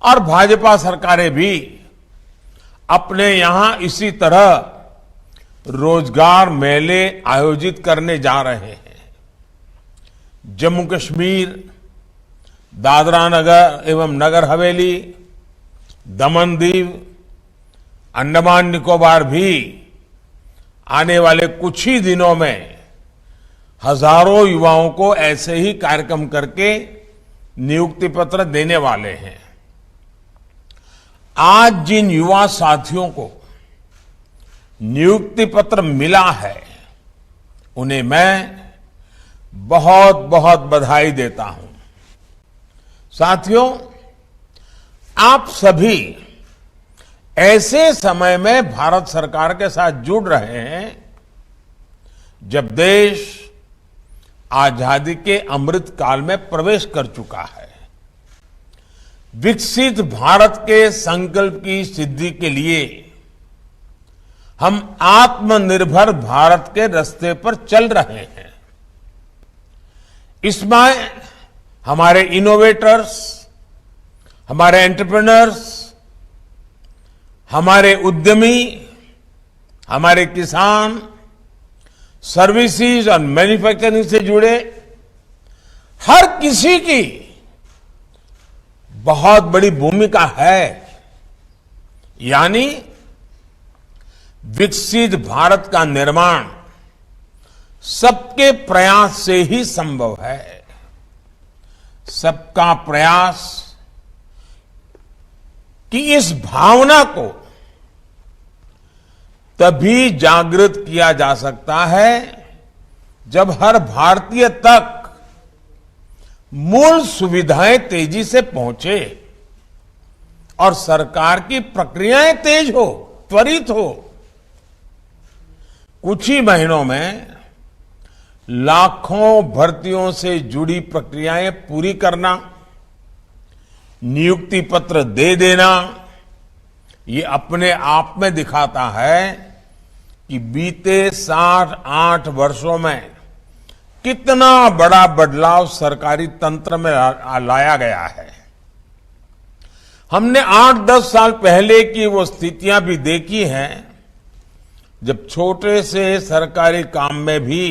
और भाजपा सरकारें भी अपने यहां इसी तरह रोजगार मेले आयोजित करने जा रहे हैं। जम्मू कश्मीर, दादरा नगर एवं नगर हवेली, दमन दीव, अंडमान निकोबार भी आने वाले कुछ ही दिनों में हजारों युवाओं को ऐसे ही कार्यक्रम करके नियुक्ति पत्र देने वाले हैं। आज जिन युवा साथियों को नियुक्ति पत्र मिला है, उन्हें मैं बहुत बहुत बधाई देता हूं। साथियों, आप सभी ऐसे समय में भारत सरकार के साथ जुड़ रहे हैं जब देश आजादी के अमृत काल में प्रवेश कर चुका है। विकसित भारत के संकल्प की सिद्धि के लिए हम आत्मनिर्भर भारत के रास्ते पर चल रहे हैं। इसमें हमारे इनोवेटर्स, हमारे एंटरप्रेन्योर्स, हमारे उद्यमी, हमारे किसान, सर्विसेज और मैन्युफैक्चरिंग से जुड़े हर किसी की बहुत बड़ी भूमिका है। यानी विकसित भारत का निर्माण सबके प्रयास से ही संभव है। सबका प्रयास कि इस भावना को तभी जागृत किया जा सकता है जब हर भारतीय तक मूल सुविधाएं तेजी से पहुंचे और सरकार की प्रक्रियाएं तेज हो, त्वरित हो। कुछ ही महीनों में लाखों भर्तियों से जुड़ी प्रक्रियाएं पूरी करना, नियुक्ति पत्र दे देना, ये अपने आप में दिखाता है कि बीते 7-8 वर्षों में कितना बड़ा बदलाव सरकारी तंत्र में लाया गया है। हमने 8-10 साल पहले की वो स्थितियां भी देखी हैं जब छोटे से सरकारी काम में भी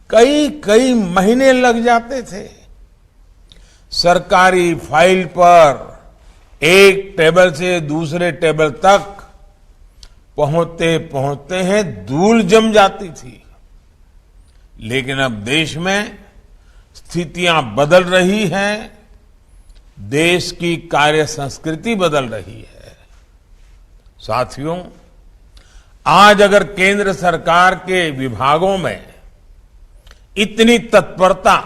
कई महीने लग जाते थे। सरकारी फाइल पर एक टेबल से दूसरे टेबल तक पहुंचते पहुंचते हैं धूल जम जाती थी। लेकिन अब देश में स्थितियां बदल रही हैं, देश की कार्य संस्कृति बदल रही है। साथियों, आज अगर केंद्र सरकार के विभागों में इतनी तत्परता,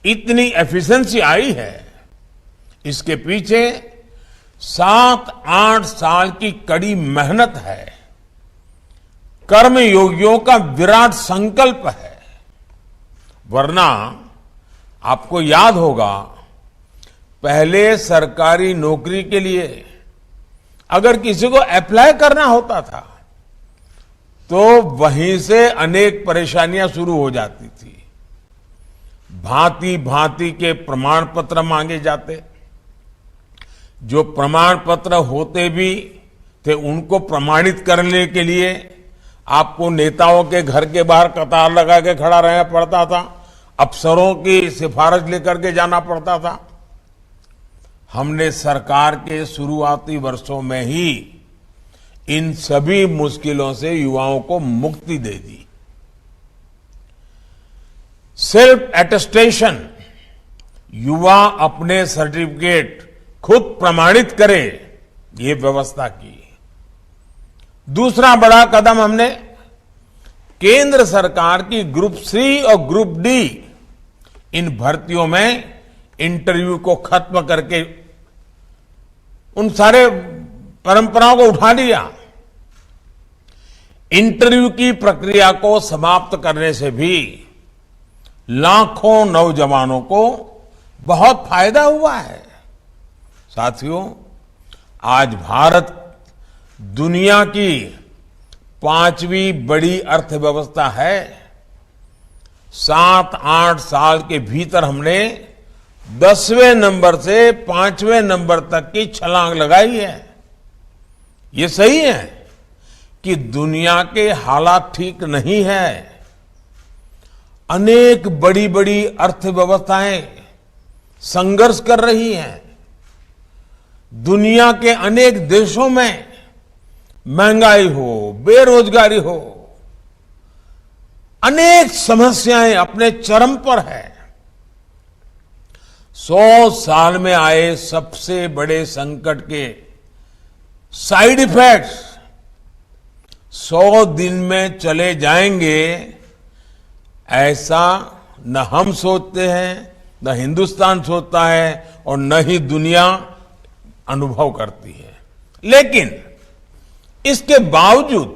इतनी एफिशिएंसी आई है, इसके पीछे 7-8 साल की कड़ी मेहनत है, कर्मयोगियों का विराट संकल्प है। वरना आपको याद होगा, पहले सरकारी नौकरी के लिए अगर किसी को अप्लाई करना होता था तो वहीं से अनेक परेशानियां शुरू हो जाती थी। भांति भांति के प्रमाण पत्र मांगे जाते, जो प्रमाण पत्र होते भी थे उनको प्रमाणित करने के लिए आपको नेताओं के घर के बाहर कतार लगा के खड़ा रहना पड़ता था, अफसरों की सिफारिश लेकर के जाना पड़ता था। हमने सरकार के शुरुआती वर्षों में ही इन सभी मुश्किलों से युवाओं को मुक्ति दे दी। सेल्फ एटेस्टेशन, युवा अपने सर्टिफिकेट खुद प्रमाणित करे, ये व्यवस्था की। दूसरा बड़ा कदम हमने केंद्र सरकार की ग्रुप सी और ग्रुप डी इन भर्तियों में इंटरव्यू को खत्म करके उन सारे परंपराओं को उठा लिया। इंटरव्यू की प्रक्रिया को समाप्त करने से भी लाखों नौजवानों को बहुत फायदा हुआ है। साथियों, आज भारत दुनिया की 5वीं बड़ी अर्थव्यवस्था है। 7-8 साल के भीतर हमने 10वें नंबर से 5वें नंबर तक की छलांग लगाई है। ये सही है कि दुनिया के हालात ठीक नहीं है। अनेक बड़ी बड़ी अर्थव्यवस्थाएं संघर्ष कर रही हैं। दुनिया के अनेक देशों में महंगाई हो, बेरोजगारी हो, अनेक समस्याएं अपने चरम पर है। 100 साल में आए सबसे बड़े संकट के साइड इफेक्ट्स 100 दिन में चले जाएंगे, ऐसा न हम सोचते हैं, न हिंदुस्तान सोचता है और न ही दुनिया अनुभव करती है। लेकिन इसके बावजूद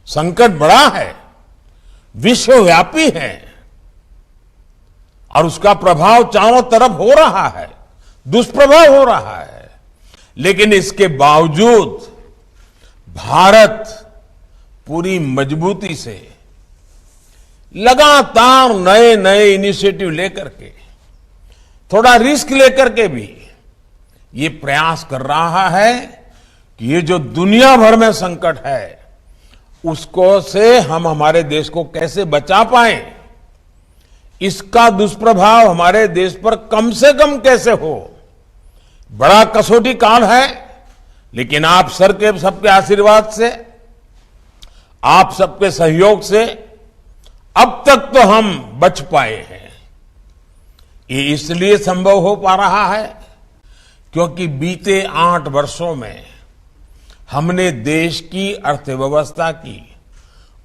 संकट बड़ा है, विश्वव्यापी है और उसका प्रभाव चारों तरफ हो रहा है, दुष्प्रभाव हो रहा है। लेकिन इसके बावजूद भारत पूरी मजबूती से लगातार नए नए इनिशिएटिव लेकर के, थोड़ा रिस्क लेकर के भी ये प्रयास कर रहा है कि ये जो दुनिया भर में संकट है उसको से हम हमारे देश को कैसे बचा पाएं, इसका दुष्प्रभाव हमारे देश पर कम से कम कैसे हो। बड़ा कसौटी काल है, लेकिन आप सबके आशीर्वाद से, आप सबके सहयोग से अब तक तो हम बच पाए हैं। ये इसलिए संभव हो पा रहा है क्योंकि बीते 8 वर्षों में हमने देश की अर्थव्यवस्था की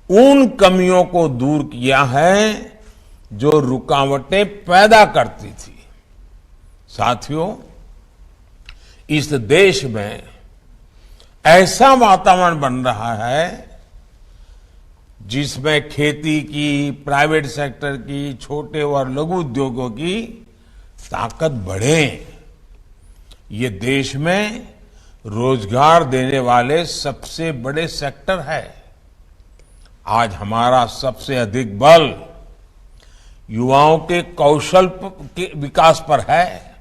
उन कमियों को दूर किया है जो रुकावटें पैदा करती थी। साथियों, इस देश में ऐसा वातावरण बन रहा है जिसमें खेती की, प्राइवेट सेक्टर की, छोटे और लघु उद्योगों की ताकत बढ़े। ये देश में रोजगार देने वाले सबसे बड़े सेक्टर है। आज हमारा सबसे अधिक बल युवाओं के कौशल के विकास पर है,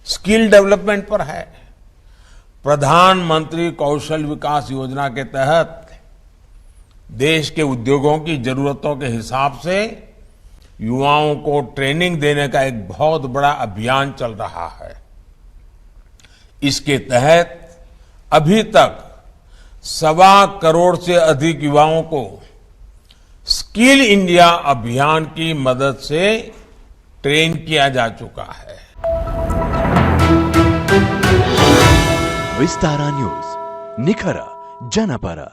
स्किल डेवलपमेंट पर है। प्रधानमंत्री कौशल विकास योजना के तहत देश के उद्योगों की जरूरतों के हिसाब से युवाओं को ट्रेनिंग देने का एक बहुत बड़ा अभियान चल रहा है। इसके तहत अभी तक 1.25 करोड़ से अधिक युवाओं को स्किल इंडिया अभियान की मदद से ट्रेन किया जा चुका है। विस्तारा न्यूज, निखर जनपರ।